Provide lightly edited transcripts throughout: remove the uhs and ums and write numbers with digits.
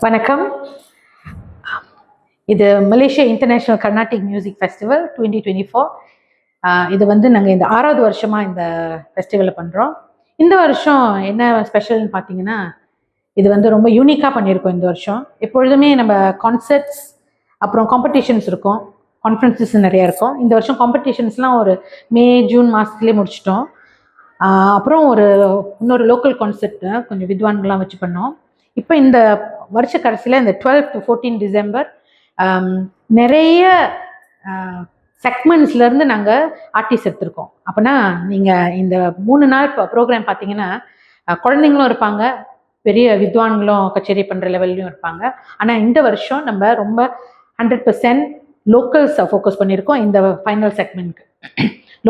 வணக்கம். இது Malaysia international Carnatic music festival 2024. இது வந்து நாங்கள் இந்த 6வது வருஷமாக இந்த ஃபெஸ்டிவலை பண்ணுறோம். இந்த வருஷம் என்ன ஸ்பெஷல்னு பார்த்தீங்கன்னா, இது வந்து ரொம்ப யூனிக்காக பண்ணியிருக்கோம் இந்த வருஷம். எப்பொழுதுமே நம்ம கான்சர்ட்ஸ் அப்புறம் காம்படிஷன்ஸ் இருக்கும், கான்ஃபரன்சஸ் நிறையா இருக்கும். இந்த வருஷம் காம்படிஷன்ஸ்லாம் ஒரு மே ஜூன் மாதத்துலேயே முடிச்சிட்டோம். அப்புறம் இன்னொரு லோக்கல் கான்சர்ட் கொஞ்சம் வித்வான்கள்லாம் வச்சு பண்ணோம். இப்போ இந்த வருஷ கடைசியில் இந்த 12 to 14 டிசம்பர் நிறைய செக்மெண்ட்ஸ்லேருந்து நாங்கள் ஆர்டிஸ்ட் எடுத்திருக்கோம். அப்போனா நீங்கள் இந்த 3 நாள் ப்ரோக்ராம் பார்த்தீங்கன்னா குழந்தைங்களும் இருப்பாங்க, பெரிய வித்வான்களும் கச்சேரி பண்ணுற லெவல்லையும் இருப்பாங்க. ஆனால் இந்த வருஷம் நம்ம ரொம்ப 100% லோக்கல்ஸை ஃபோக்கஸ் பண்ணியிருக்கோம். இந்த ஃபைனல் செக்மெண்ட்க்கு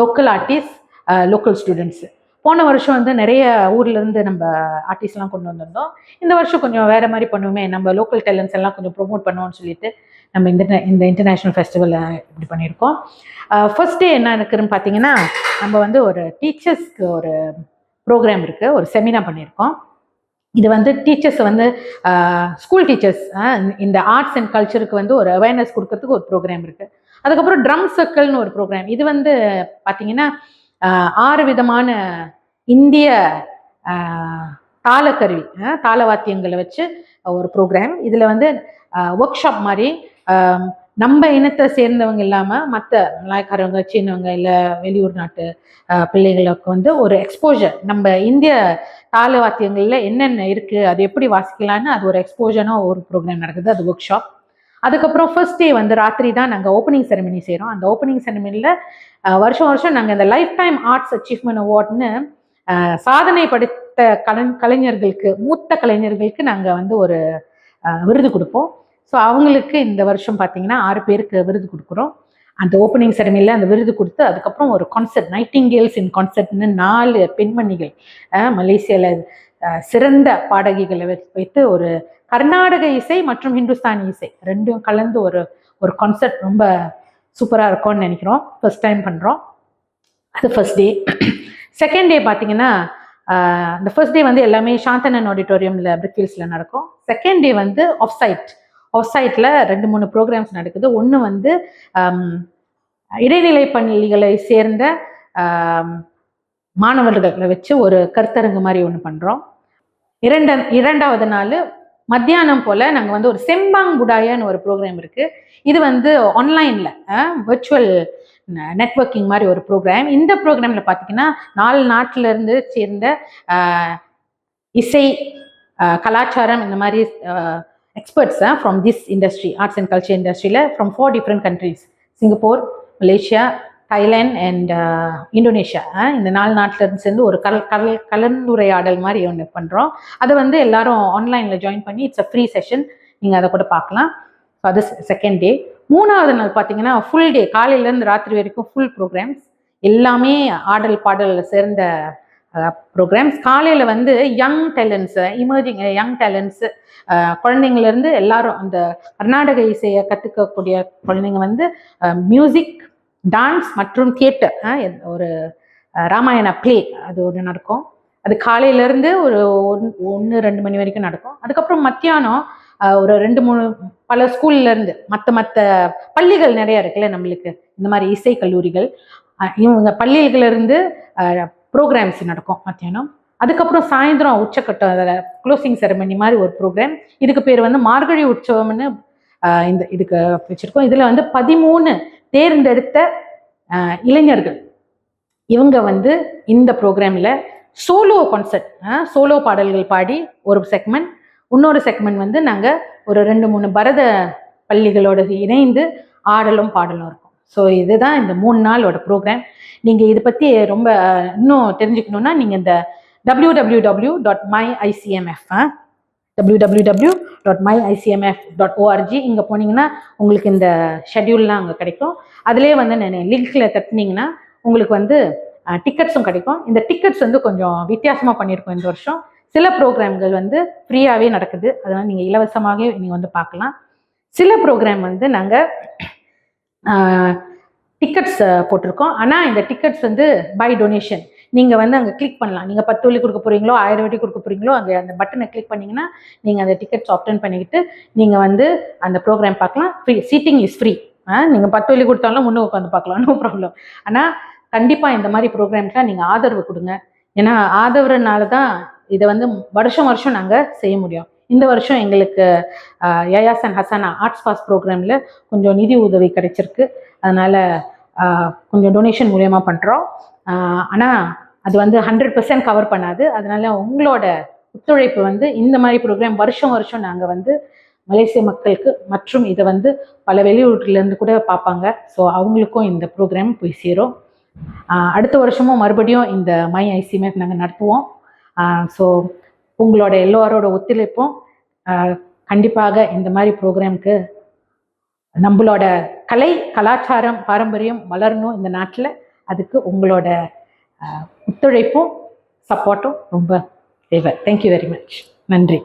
லோக்கல் ஆர்டிஸ்ட், லோக்கல் ஸ்டூடெண்ட்ஸு. போன வருஷம் வந்து நிறைய ஊர்லேருந்து நம்ம ஆர்டிஸ்ட்லாம் கொண்டு வந்திருந்தோம். இந்த வருஷம் கொஞ்சம் வேறு மாதிரி பண்ணுவோமே, நம்ம லோக்கல் டேலண்ட்ஸ் எல்லாம் கொஞ்சம் ப்ரொமோட் பண்ணுவோம்னு சொல்லிட்டு நம்ம இந்த இன்டர்நேஷ்னல் ஃபெஸ்டிவலை இப்படி பண்ணியிருக்கோம். ஃபர்ஸ்ட் டே என்ன இருக்குதுன்னு பார்த்தீங்கன்னா, நம்ம வந்து ஒரு டீச்சர்ஸ்க்கு ஒரு ப்ரோக்ராம் இருக்குது, ஒரு செமினார் பண்ணியிருக்கோம். இது வந்து டீச்சர்ஸ் வந்து ஸ்கூல் டீச்சர்ஸ் இந்த ஆர்ட்ஸ் அண்ட் கல்ச்சருக்கு வந்து ஒரு அவேர்னஸ் கொடுக்கறதுக்கு ஒரு ப்ரோக்ராம் இருக்குது. அதுக்கப்புறம் ட்ரம் சர்க்கிள்னு ஒரு ப்ரோக்ராம். இது வந்து பார்த்தீங்கன்னா 6 விதமான இந்திய தாளக்கருவி, தாளவாத்தியங்களை வச்சு ஒரு ப்ரோக்ராம். இதில் வந்து ஒர்க் ஷாப் மாதிரி நம்ம இனத்தை சேர்ந்தவங்க இல்லாமல் மற்ற மலாய்க்காரவங்க, சீனவங்க, இல்லை வெளியூர் நாட்டு பிள்ளைகளுக்கு வந்து ஒரு எக்ஸ்போஜர், நம்ம இந்திய தாளவாத்தியங்களில் என்னென்ன இருக்குது, அது எப்படி வாசிக்கலான்னு அது ஒரு எக்ஸ்போஜராக ஒரு ப்ரோக்ராம் நடக்குது, அது ஒர்க் ஷாப். அதுக்கப்புறம் ஃபர்ஸ்ட் டே வந்து ராத்திரி தான் நாங்கள் ஓப்பனிங் செரமனி செய்கிறோம். அந்த ஓப்பனிங் செரமனியில் வருஷம் நாங்கள் இந்த லைஃப் டைம் ஆர்ட்ஸ் அச்சீவ்மெண்ட் அவார்ட்னு சாதனை படைத்த கலைஞர்களுக்கு, மூத்த கலைஞர்களுக்கு நாங்கள் வந்து ஒரு விருது கொடுப்போம். ஸோ அவங்களுக்கு இந்த வருஷம் பார்த்தீங்கன்னா 6 பேருக்கு விருது கொடுக்குறோம். அந்த ஓப்பனிங் செரமனியில் அந்த விருது கொடுத்து அதுக்கப்புறம் ஒரு கான்சர்ட், நைட்டிங்கேல்ஸ் இன் கான்சர்ட்னு 4 பெண்மணிகள் மலேசியாவில் சிறந்த பாடகிகளை வைத்து ஒரு கர்நாடக இசை மற்றும் ஹிந்துஸ்தானி இசை ரெண்டும் கலந்து ஒரு கான்சர்ட் ரொம்ப சூப்பராக இருக்கும்னு நினைக்கிறோம். ஃபர்ஸ்ட் டைம் பண்ணுறோம். அது ஃபர்ஸ்ட் டே. செகண்ட் டே பார்த்தீங்கன்னா, இந்த ஃபர்ஸ்ட் டே வந்து எல்லாமே சாந்தனன் ஆடிட்டோரியமில் பிரிக்ஹில்ஸில் நடக்கும். செகண்ட் டே வந்து ஆஃப் சைட்டில் 2-3 ப்ரோக்ராம்ஸ் நடக்குது. ஒன்று வந்து இடைநிலை பள்ளிகளை சேர்ந்த மாணவர்களை வச்சு ஒரு கருத்தரங்கு மாதிரி ஒன்று பண்ணுறோம். இரண்டாவது நாள் மத்தியானம் போல் நாங்கள் வந்து ஒரு செம்பாங் புடாயான்னு ஒரு ப்ரோக்ராம் இருக்குது. இது வந்து ஆன்லைனில் விர்ச்சுவல் நெட்வொர்க்கிங் மாதிரி ஒரு ப்ரோக்ராம். இந்த ப்ரோக்ராமில் பார்த்தீங்கன்னா 4 நாட்டிலேருந்து சேர்ந்த இசை, கலாச்சாரம், இந்த மாதிரி experts from this industry, arts and culture இண்டஸ்ட்ரியில் from 4 different countries, Singapore, Malaysia, Thailand and Indonesia, இந்த 4 நாட்டிலேருந்து சேர்ந்து ஒரு கலந்துரையாடல் மாதிரி ஒன்று பண்ணுறோம். அதை வந்து எல்லாரும் ஆன்லைனில் ஜாயின் பண்ணி இட்ஸ் அ ஃப்ரீ செஷன், நீங்கள் அதை கூட பார்க்கலாம். ஸோ அது செகண்ட் டே. 3வது நாள் பார்த்தீங்கன்னா ஃபுல் டே, காலையிலேருந்து ராத்திரி வரைக்கும் ஃபுல் ப்ரோக்ராம்ஸ், எல்லாமே ஆடல் பாடலில் சேர்ந்த ப்ரோக்ராம்ஸ். காலையில் வந்து young talents, emerging young talents, குழந்தைங்கள்லேருந்து எல்லாரும் அந்த கர்நாடக இசையை கற்றுக்கக்கூடிய குழந்தைங்க வந்து மியூசிக், டான்ஸ் மற்றும் தியேட்டர், ஒரு ராமாயண பிளே அது ஒன்று நடக்கும். அது காலையிலேருந்து ஒரு 1-2 மணி வரைக்கும் நடக்கும். அதுக்கப்புறம் மத்தியானம் ஒரு 2-3 பல ஸ்கூல்லேருந்து மற்ற பள்ளிகள் நிறையா இருக்குல்ல நம்மளுக்கு, இந்த மாதிரி இசை கல்லூரிகள், இவங்க பள்ளிகளிலிருந்து ப்ரோக்ராம்ஸ் நடக்கும் மத்தியானம். அதுக்கப்புறம் சாயந்தரம் உச்சக்கட்ட க்ளோசிங் செரமனி மாதிரி ஒரு ப்ரோக்ராம். இதுக்கு பேர் வந்து மார்கழி உற்சவம்னு இதுக்கு வச்சுருக்கோம். இதில் வந்து 13 தேர்ந்தெடுத்த இளைஞர்கள், இவங்க வந்து இந்த ப்ரோக்ராமில் சோலோ கான்சர்ட், சோலோ பாடல்கள் பாடி ஒரு செக்மெண்ட், இன்னொரு செக்மெண்ட் வந்து நாங்கள் ஒரு 2-3 பரத பள்ளிகளோடு இணைந்து ஆடலும் பாடலும் இருக்கும். ஸோ இதுதான் இந்த 3 நாளோட ப்ரோக்ராம். நீங்கள் இதை பற்றி ரொம்ப இன்னும் தெரிஞ்சுக்கணுன்னா நீங்கள் இந்த www.myicmf.org இங்கே போனீங்கன்னா உங்களுக்கு இந்த ஷெட்யூல்லாம் அங்கே கிடைக்கும். அதிலே வந்து லிங்க்கில் தட்டினீங்கன்னா உங்களுக்கு வந்து டிக்கெட்ஸும் கிடைக்கும். இந்த டிக்கெட்ஸ் வந்து கொஞ்சம் வித்தியாசமாக பண்ணியிருக்கோம் இந்த வருஷம். சில ப்ரோக்ராம்கள் வந்து ஃப்ரீயாகவே நடக்குது, அதனால் நீங்கள் இலவசமாகவே நீங்கள் வந்து பார்க்கலாம். சில ப்ரோக்ராம் வந்து நாங்கள் டிக்கெட்ஸ் போட்டிருக்கோம். ஆனால் இந்த டிக்கெட்ஸ் வந்து பை டொனேஷன், நீங்கள் வந்து அங்கே கிளிக் பண்ணலாம். நீங்கள் 10 வெள்ளி கொடுக்க போகிறீங்களோ 1000 வெள்ளி கொடுக்க போகிறீங்களோ அங்கே அந்த பட்டனை கிளிக் பண்ணிங்கன்னா நீங்கள் அந்த டிக்கெட்ஸ் ஆப்டன் பண்ணிக்கிட்டு நீங்கள் வந்து அந்த ப்ரோக்ராம் பார்க்கலாம். Free, seating is free. நீங்கள் 10 வெள்ளி கொடுத்தாலும் முன்னே உட்காந்து பார்க்கலாம், நோ ப்ராப்ளம். ஆனால் கண்டிப்பாக இந்த மாதிரி ப்ரோக்ராம்ஸ்லாம் நீங்கள் ஆதரவு கொடுங்க. ஏன்னா ஆதரவுனால தான் இதை வந்து வருஷம் வருஷம் நாங்கள் செய்ய முடியும். இந்த வருஷம் எங்களுக்கு யயாஸ் அண்ட் ஹசானா ஆர்ட்ஸ் பாஸ் ப்ரோக்ராமில் கொஞ்சம் நிதி உதவி கிடைச்சிருக்கு. அதனால் கொஞ்சம் டொனேஷன் மூலயமா பண்ணுறோம். ஆனால் அது வந்து 100% கவர் பண்ணாது. அதனால உங்களோட ஒத்துழைப்பு வந்து இந்த மாதிரி ப்ரோக்ராம் வருஷம் வருஷம் நாங்கள் வந்து மலேசிய மக்களுக்கு மற்றும் இதை வந்து பல வெளியூர்லேருந்து கூட பார்ப்பாங்க. ஸோ அவங்களுக்கும் இந்த ப்ரோக்ராம் போய் சேரும். அடுத்த வருஷமும் மறுபடியும் இந்த மை ஐசிஎம்எஃப் நாங்கள் நடத்துவோம். ஸோ உங்களோட எல்லோரோட ஒத்துழைப்பும் கண்டிப்பாக இந்த மாதிரி ப்ரோக்ராமுக்கு நம்மளோட கலாச்சாரம் பாரம்பரியம் வளரணும் இந்த நாட்டில். அதுக்கு உங்களோட ஒத்துழைப்பும் சப்போர்ட்டும் ரொம்ப தேவை. Thank you very much. நன்றி.